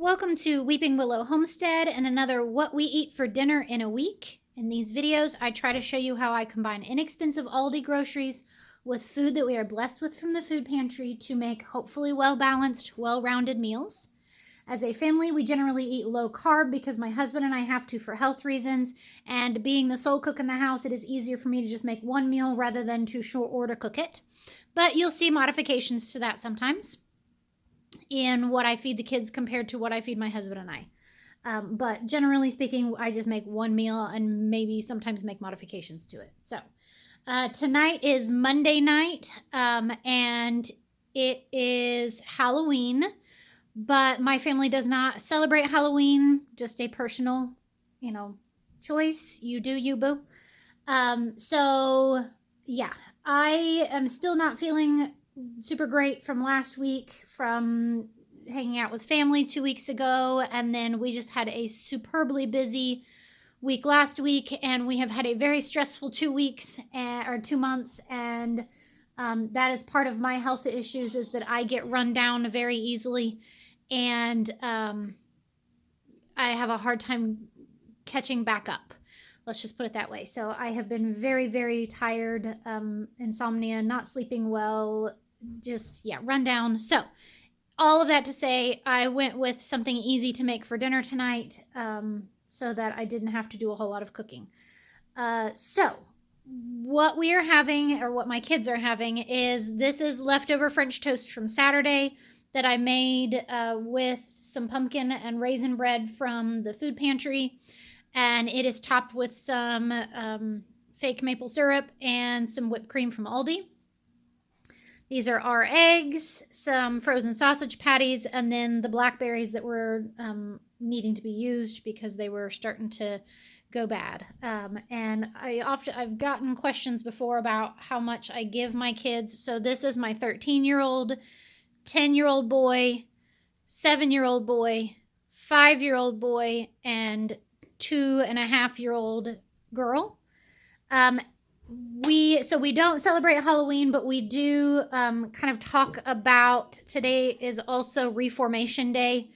Welcome to Weeping Willow Homestead and another What We Eat for Dinner in a Week. In these videos, I try to show you how I combine inexpensive Aldi groceries with food that we are blessed with from the food pantry to make hopefully well-balanced, well-rounded meals. As a family, we generally eat low carb because my husband and I have to for health reasons, and being the sole cook in the house, it is easier for me to just make one meal rather than to short order cook it. But you'll see modifications to that sometimes in what I feed the kids compared to what I feed my husband and I. But generally speaking, I just make one meal and maybe sometimes make modifications to it. So tonight is Monday night, and it is Halloween, but my family does not celebrate Halloween, just a personal, choice. You do you, boo. So yeah, I am still not feeling super great from last week from hanging out with family 2 weeks ago, and then we just had a superbly busy week last week, and we have had a very stressful 2 weeks or 2 months, and that is part of my health issues, is that I get run down very easily, and I have a hard time catching back up. Let's just put it that way. So I have been very, very tired, insomnia, not sleeping well, run down. So all of that to say, I went with something easy to make for dinner tonight, so that I didn't have to do a whole lot of cooking. So what we are having, or what my kids are having, is leftover French toast from Saturday that I made with some pumpkin and raisin bread from the food pantry. And it is topped with some fake maple syrup and some whipped cream from Aldi. These are our eggs, some frozen sausage patties, and then the blackberries that were needing to be used because they were starting to go bad. And I've gotten questions before about how much I give my kids. So this is my 13-year-old, 10-year-old boy, 7-year-old boy, 5-year-old boy, and 2.5-year-old girl. We don't celebrate Halloween, but we do kind of talk about, today is also Reformation Day,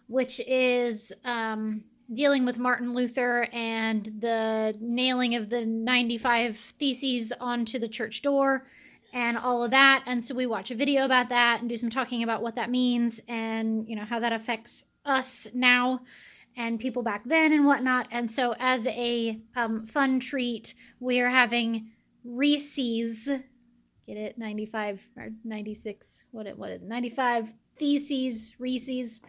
which is dealing with Martin Luther and the nailing of the 95 Theses onto the church door and all of that. And so we watch a video about that and do some talking about what that means and, how that affects us now and people back then and whatnot. And so as a fun treat, we're having Reese's, get it, 95 or 96, what is it, 95 Theses, Reese's,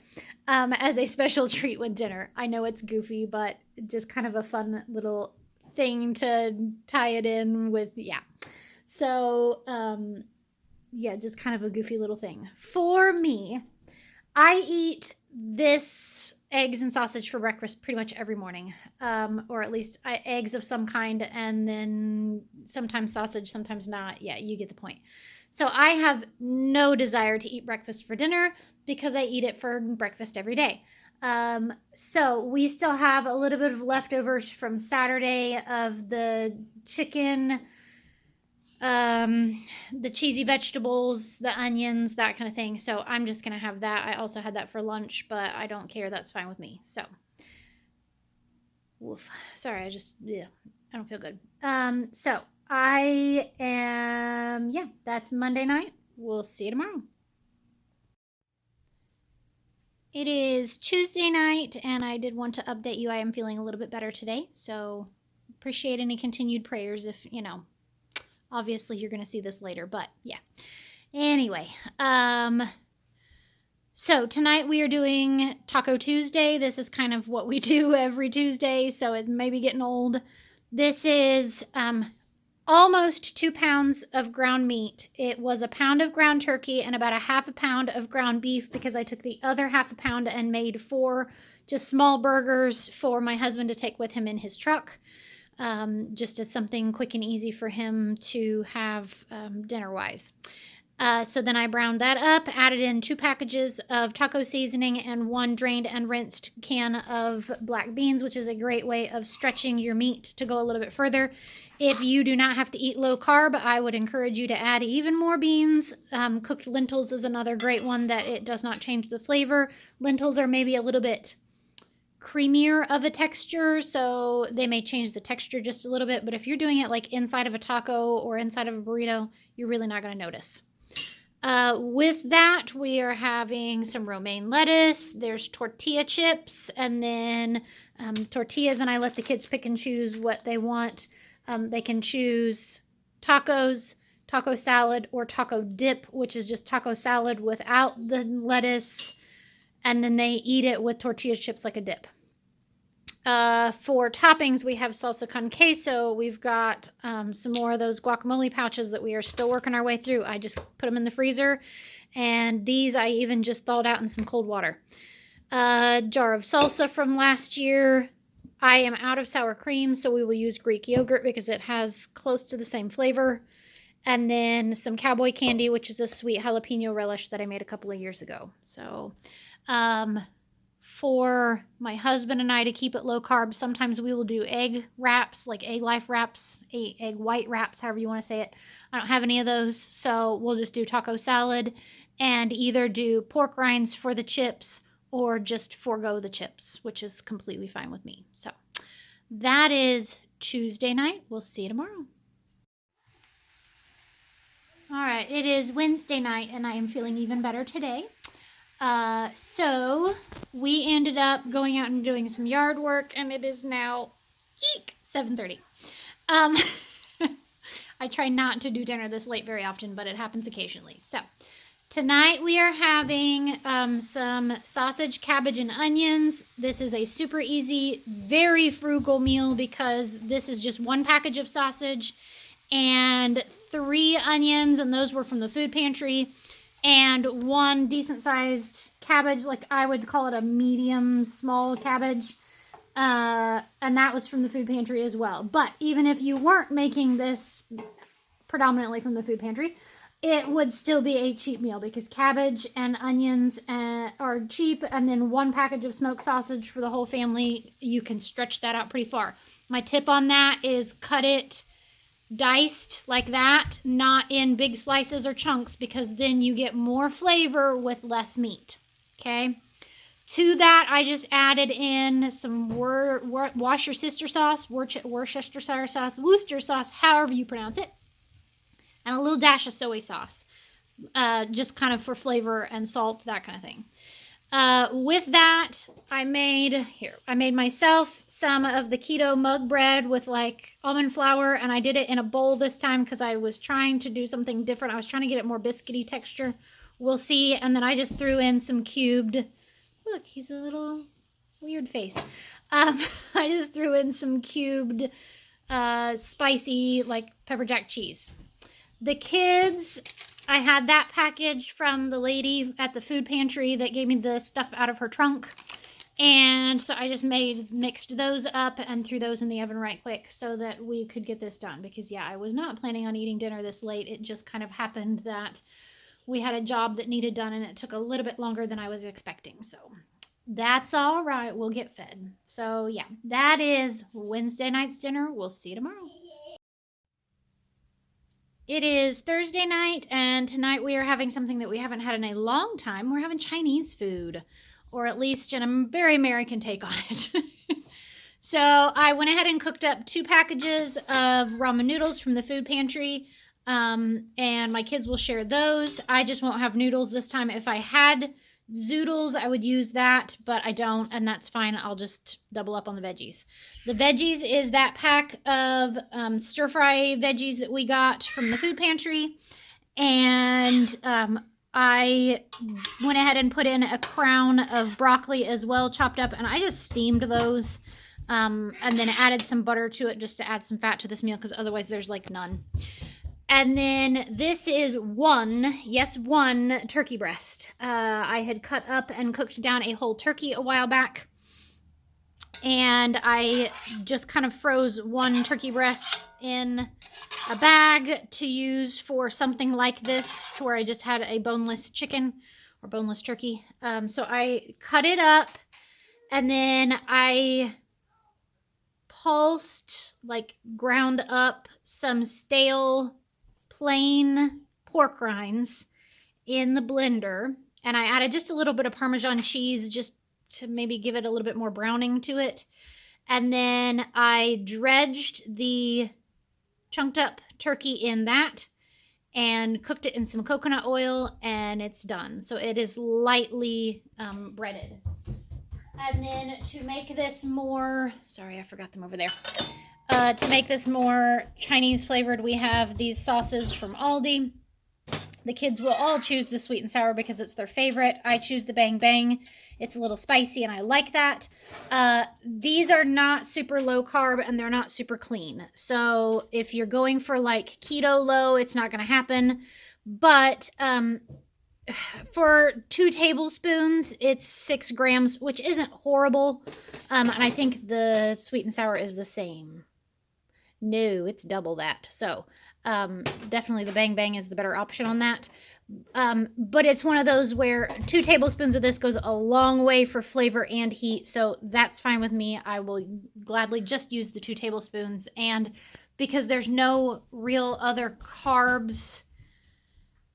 as a special treat with dinner. I know it's goofy, but just kind of a fun little thing to tie it in with, So, just kind of a goofy little thing. For me, I eat this eggs and sausage for breakfast pretty much every morning, or at least eggs of some kind, and then sometimes sausage, sometimes not. Yeah, you get the point. So I have no desire to eat breakfast for dinner because I eat it for breakfast every day. So we still have a little bit of leftovers from Saturday of the chicken, the cheesy vegetables, the onions, that kind of thing. So I'm just going to have that. I also had that for lunch, but I don't care. That's fine with me. So, woof. Sorry, I don't feel good. So I am, that's Monday night. We'll see you tomorrow. It is Tuesday night, and I did want to update you. I am feeling a little bit better today. So appreciate any continued prayers if, obviously you're going to see this later, but yeah. Anyway, so tonight we are doing Taco Tuesday. This is kind of what we do every Tuesday, so it's maybe getting old. This is almost 2 pounds of ground meat. It was a pound of ground turkey and about a half a pound of ground beef because I took the other half a pound and made 4 just small burgers for my husband to take with him in his truck. Just as something quick and easy for him to have dinner-wise. So then I browned that up, added in 2 packages of taco seasoning and 1 drained and rinsed can of black beans, which is a great way of stretching your meat to go a little bit further. If you do not have to eat low carb, I would encourage you to add even more beans. Cooked lentils is another great one that it does not change the flavor. Lentils are maybe a little bit creamier of a texture, so they may change the texture just a little bit, but if you're doing it like inside of a taco or inside of a burrito, you're really not going to notice. With that, we are having some romaine lettuce. There's tortilla chips, and then tortillas, and I let the kids pick and choose what they want. They can choose tacos, taco salad, or taco dip, which is just taco salad without the lettuce, and then they eat it with tortilla chips like a dip. For toppings, we have salsa con queso. We've got some more of those guacamole pouches that we are still working our way through. I just put them in the freezer, and these I even just thawed out in some cold water. Jar of salsa from last year. I am out of sour cream, so we will use Greek yogurt because it has close to the same flavor. And then some cowboy candy, which is a sweet jalapeno relish that I made a couple of years ago. So, for my husband and I to keep it low carb, sometimes we will do egg wraps, like egg life wraps, egg white wraps, however you want to say it. I don't have any of those, so we'll just do taco salad and either do pork rinds for the chips or just forego the chips, which is completely fine with me. So that is Tuesday night. We'll see you tomorrow. All right, it is Wednesday night, and I am feeling even better today. So we ended up going out and doing some yard work, and it is now 7:30. I try not to do dinner this late very often, but it happens occasionally. So tonight we are having some sausage, cabbage, and onions. This is a super easy, very frugal meal because this is just 1 package of sausage and 3 onions, and those were from the food pantry, and 1 decent-sized cabbage, like I would call it a medium small cabbage, and that was from the food pantry as well. But even if you weren't making this predominantly from the food pantry, it would still be a cheap meal because cabbage and onions are cheap, and then 1 package of smoked sausage for the whole family, you can stretch that out pretty far. My tip on that is cut it diced like that, not in big slices or chunks, because then you get more flavor with less meat. Okay, to that I just added in some Worcestershire sauce, Worcestershire sauce, however you pronounce it, and a little dash of soy sauce, just kind of for flavor and salt, that kind of thing. With that, I made myself some of the keto mug bread with like almond flour, and I did it in a bowl this time because I was trying to do something different. I was trying to get it more biscuity texture. We'll see. And then I just threw in some cubed, look, he's a little weird face. I just threw in some cubed, spicy, like pepper jack cheese. The kids, I had that package from the lady at the food pantry that gave me the stuff out of her trunk. And so I just mixed those up and threw those in the oven right quick so that we could get this done. Because yeah, I was not planning on eating dinner this late. It just kind of happened that we had a job that needed done, and it took a little bit longer than I was expecting. So that's all right. We'll get fed. So yeah, that is Wednesday night's dinner. We'll see you tomorrow. It is Thursday night, and tonight we are having something that we haven't had in a long time. We're having Chinese food, or at least in a very American take on it. So I went ahead and cooked up 2 packages of ramen noodles from the food pantry, and my kids will share those. I just won't have noodles this time. If I had zoodles, I would use that, but I don't, and that's fine. I'll just double up on the veggies. The veggies is that pack of stir-fry veggies that we got from the food pantry, and I went ahead and put in a crown of broccoli as well, chopped up, and I just steamed those, and then added some butter to it just to add some fat to this meal, because otherwise there's like none. And then this is 1 turkey breast. I had cut up and cooked down a whole turkey a while back. And I just kind of froze 1 turkey breast in a bag to use for something like this, to where I just had a boneless chicken or boneless turkey. So I cut it up, and then I pulsed, like ground up, some stale plain pork rinds in the blender, and I added just a little bit of Parmesan cheese just to maybe give it a little bit more browning to it. And then I dredged the chunked up turkey in that and cooked it in some coconut oil, and it's done. So it is lightly breaded. And then to make this more, sorry, I forgot them over there. To make this more Chinese flavored, we have these sauces from Aldi. The kids will all choose the sweet and sour because it's their favorite. I choose the Bang Bang. It's a little spicy and I like that. These are not super low carb and they're not super clean. So if you're going for like keto low, it's not going to happen. But for 2 tablespoons, it's 6 grams, which isn't horrible. And I think the sweet and sour is the same. No, it's double that. So definitely the Bang Bang is the better option on that. But it's one of those where 2 tablespoons of this goes a long way for flavor and heat. So that's fine with me. I will gladly just use the 2 tablespoons. And because there's no real other carbs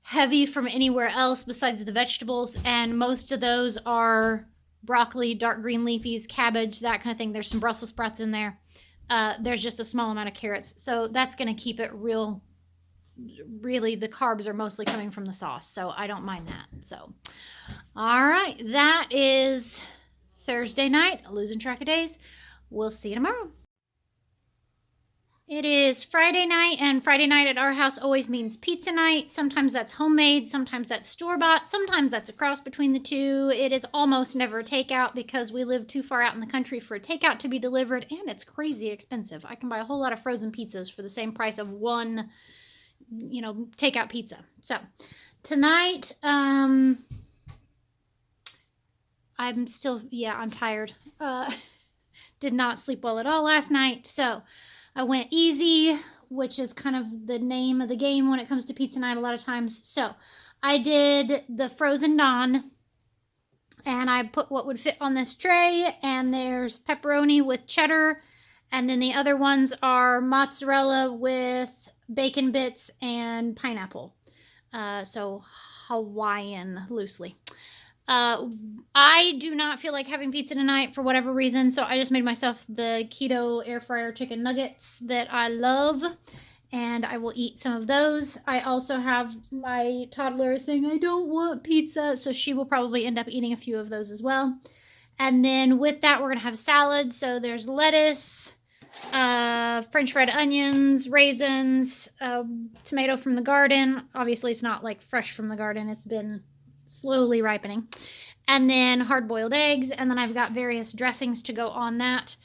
heavy from anywhere else besides the vegetables, and most of those are broccoli, dark green leafies, cabbage, that kind of thing. There's some Brussels sprouts in there. There's just a small amount of carrots. So that's going to keep it real. Really, the carbs are mostly coming from the sauce. So I don't mind that. So, all right. That is Thursday night. Losing track of days. We'll see you tomorrow. It is Friday night, and Friday night at our house always means pizza night. Sometimes that's homemade, sometimes that's store-bought, sometimes that's a cross between the two. It is almost never takeout because we live too far out in the country for a takeout to be delivered, and it's crazy expensive. I can buy a whole lot of frozen pizzas for the same price of one, takeout pizza. So tonight, I'm tired. Did not sleep well at all last night, so I went easy, which is kind of the name of the game when it comes to pizza night a lot of times. So I did the frozen naan, and I put what would fit on this tray, and there's pepperoni with cheddar, and then the other ones are mozzarella with bacon bits and pineapple. So Hawaiian loosely. I do not feel like having pizza tonight for whatever reason, so I just made myself the Keto air fryer chicken nuggets that I love, and I will eat some of those. I also have my toddler saying, I don't want pizza, so she will probably end up eating a few of those as well. And then with that, we're going to have salad. So there's lettuce, French fried onions, raisins, tomato from the garden. Obviously, it's not like fresh from the garden. It's been slowly ripening. And then hard-boiled eggs, and then I've got various dressings to go on that.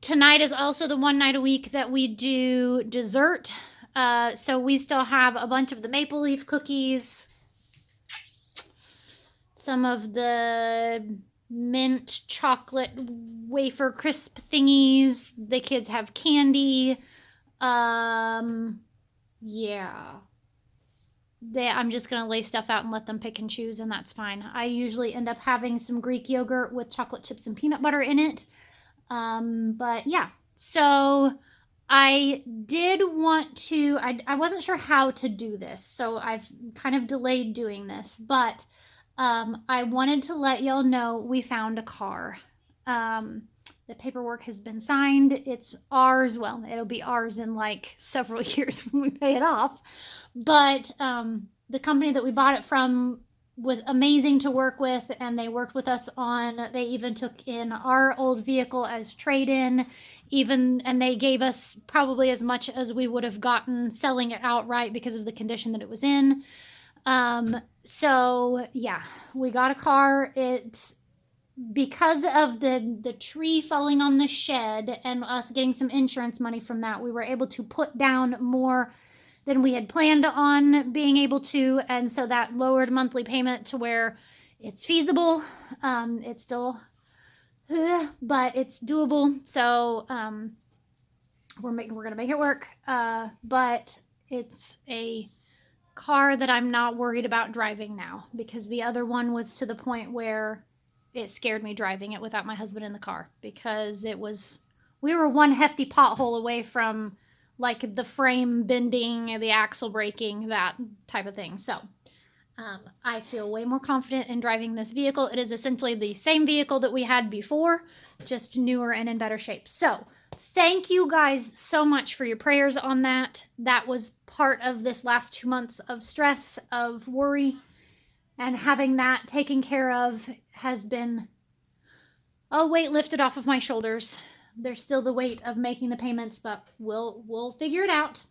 Tonight is also the one night a week that we do dessert. So we still have a bunch of the maple leaf cookies, some of the mint chocolate wafer crisp thingies. The kids have candy. I'm just going to lay stuff out and let them pick and choose, and that's fine. I usually end up having some Greek yogurt with chocolate chips and peanut butter in it. But yeah, so I did want to, I wasn't sure how to do this, so I've kind of delayed doing this, but I wanted to let y'all know we found a car. The paperwork has been signed. It's ours. Well, it'll be ours in like several years when we pay it off. But the company that we bought it from was amazing to work with, and they worked with us they even took in our old vehicle as trade-in, and they gave us probably as much as we would have gotten selling it outright because of the condition that it was in. So yeah, we got a car. It's because of the tree falling on the shed and us getting some insurance money from that, we were able to put down more than we had planned on being able to, and so that lowered monthly payment to where it's feasible. It's still but it's doable. So we're going to make it work. But it's a car that I'm not worried about driving now, because the other one was to the point where it scared me driving it without my husband in the car, because we were one hefty pothole away from like the frame bending, the axle breaking, that type of thing. So I feel way more confident in driving this vehicle. It is essentially the same vehicle that we had before, just newer and in better shape. So thank you guys so much for your prayers on that. That was part of this last 2 months of stress, of worry, and having that taken care of has been a weight lifted off of my shoulders. There's still the weight of making the payments, but we'll figure it out.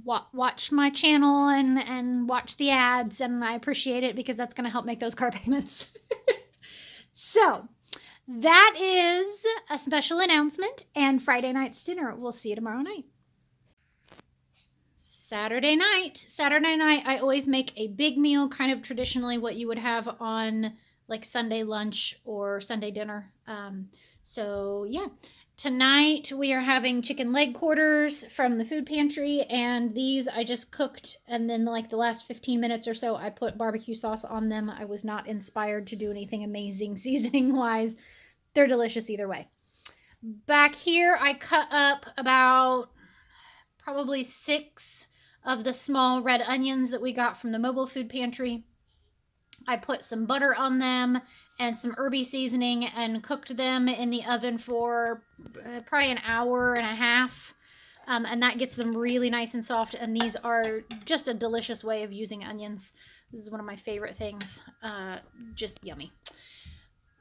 Watch my channel and watch the ads, and I appreciate it, because that's going to help make those car payments. So that is a special announcement, and Friday night's dinner. We'll see you tomorrow night. Saturday night, I always make a big meal, kind of traditionally what you would have on like Sunday lunch or Sunday dinner. So yeah, tonight we are having chicken leg quarters from the food pantry, and these I just cooked, and then like the last 15 minutes or so I put barbecue sauce on them. I was not inspired to do anything amazing seasoning wise. They're delicious either way. Back here I cut up about probably 6 of the small red onions that we got from the mobile food pantry. I put some butter on them and some herby seasoning and cooked them in the oven for probably an hour and a half. And that gets them really nice and soft. And these are just a delicious way of using onions. This is one of my favorite things. Just yummy.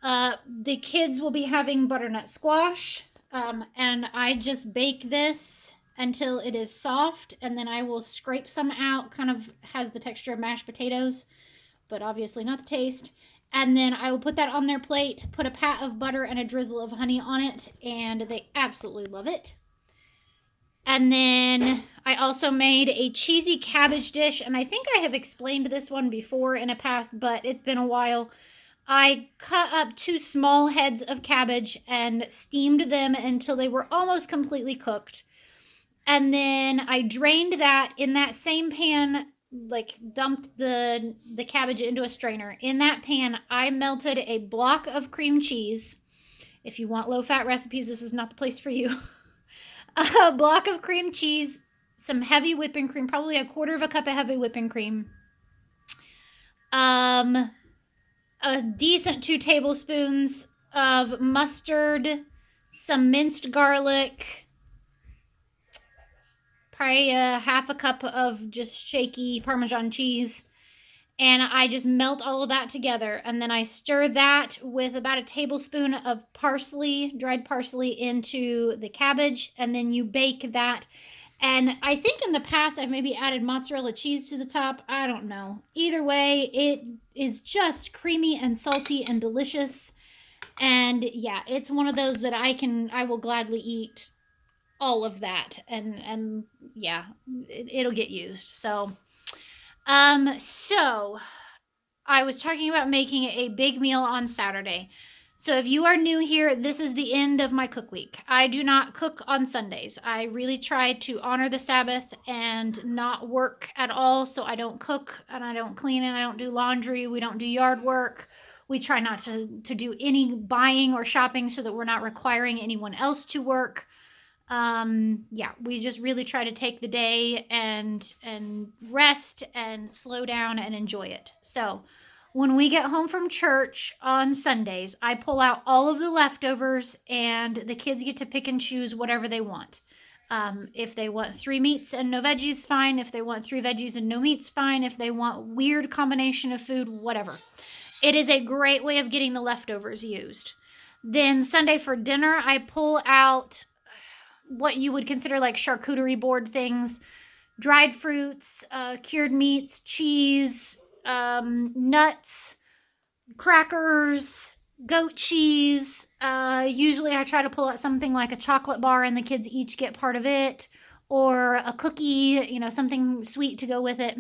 The kids will be having butternut squash. And I just bake this until it is soft, and then I will scrape some out. Kind of has the texture of mashed potatoes, but obviously not the taste. And then I will put that on their plate, put a pat of butter and a drizzle of honey on it, and they absolutely love it. And then I also made a cheesy cabbage dish, and I think I have explained this one before in a past, but it's been a while. I cut up 2 small heads of cabbage and steamed them until they were almost completely cooked. And then I drained that in that same pan, like dumped the cabbage into a strainer. In that pan, I melted a block of cream cheese. If you want low-fat recipes, this is not the place for you. A block of cream cheese, some heavy whipping cream, probably a 1/4 cup of heavy whipping cream. A decent 2 tablespoons of mustard, some minced garlic, probably a 1/2 cup of just shaky Parmesan cheese. And I just melt all of that together. And then I stir that with about a tablespoon of parsley, dried parsley, into the cabbage. And then you bake that. And I think in the past I've maybe added mozzarella cheese to the top. I don't know. Either way, it is just creamy and salty and delicious. And yeah, it's one of those that I will gladly eat all of that, and yeah, it'll get used. So so I was talking about making a big meal on Saturday. So if you are new here, this is the end of my cook week. I do not cook on Sundays. I really try to honor the Sabbath and not work at all. So I don't cook, and I don't clean, and I don't do laundry. We don't do yard work. We try not to do any buying or shopping, so that we're not requiring anyone else to work. Yeah, we just really try to take the day and rest and slow down and enjoy it. So when we get home from church on Sundays, I pull out all of the leftovers, and the kids get to pick and choose whatever they want. If they want 3 meats and no veggies, fine. If they want 3 veggies and no meats, fine. If they want weird combination of food, whatever. It is a great way of getting the leftovers used. Then Sunday for dinner, I pull out what you would consider like charcuterie board things: dried fruits, cured meats, cheese, nuts, crackers, goat cheese. Usually I try to pull out something like a chocolate bar, and the kids each get part of it, or a cookie, something sweet to go with it.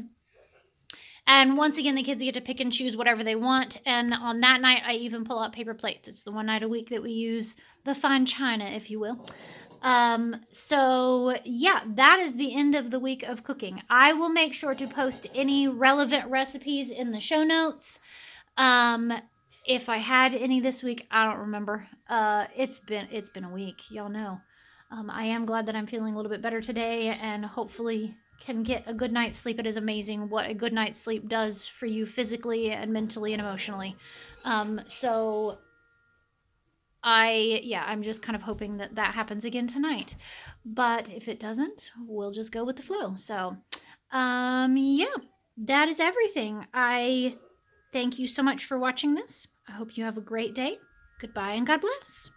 And once again, the kids get to pick and choose whatever they want. And on that night, I even pull out paper plates. It's the one night a week that we use the fine china, if you will. So yeah, that is the end of the week of cooking. I will make sure to post any relevant recipes in the show notes. Um, if I had any this week, I don't remember. It's been a week, y'all know. I am glad that I'm feeling a little bit better today and hopefully can get a good night's sleep. It is amazing what a good night's sleep does for you physically and mentally and emotionally. So I'm just kind of hoping that that happens again tonight. But if it doesn't, we'll just go with the flow. So, yeah, that is everything. I thank you so much for watching this. I hope you have a great day. Goodbye and God bless.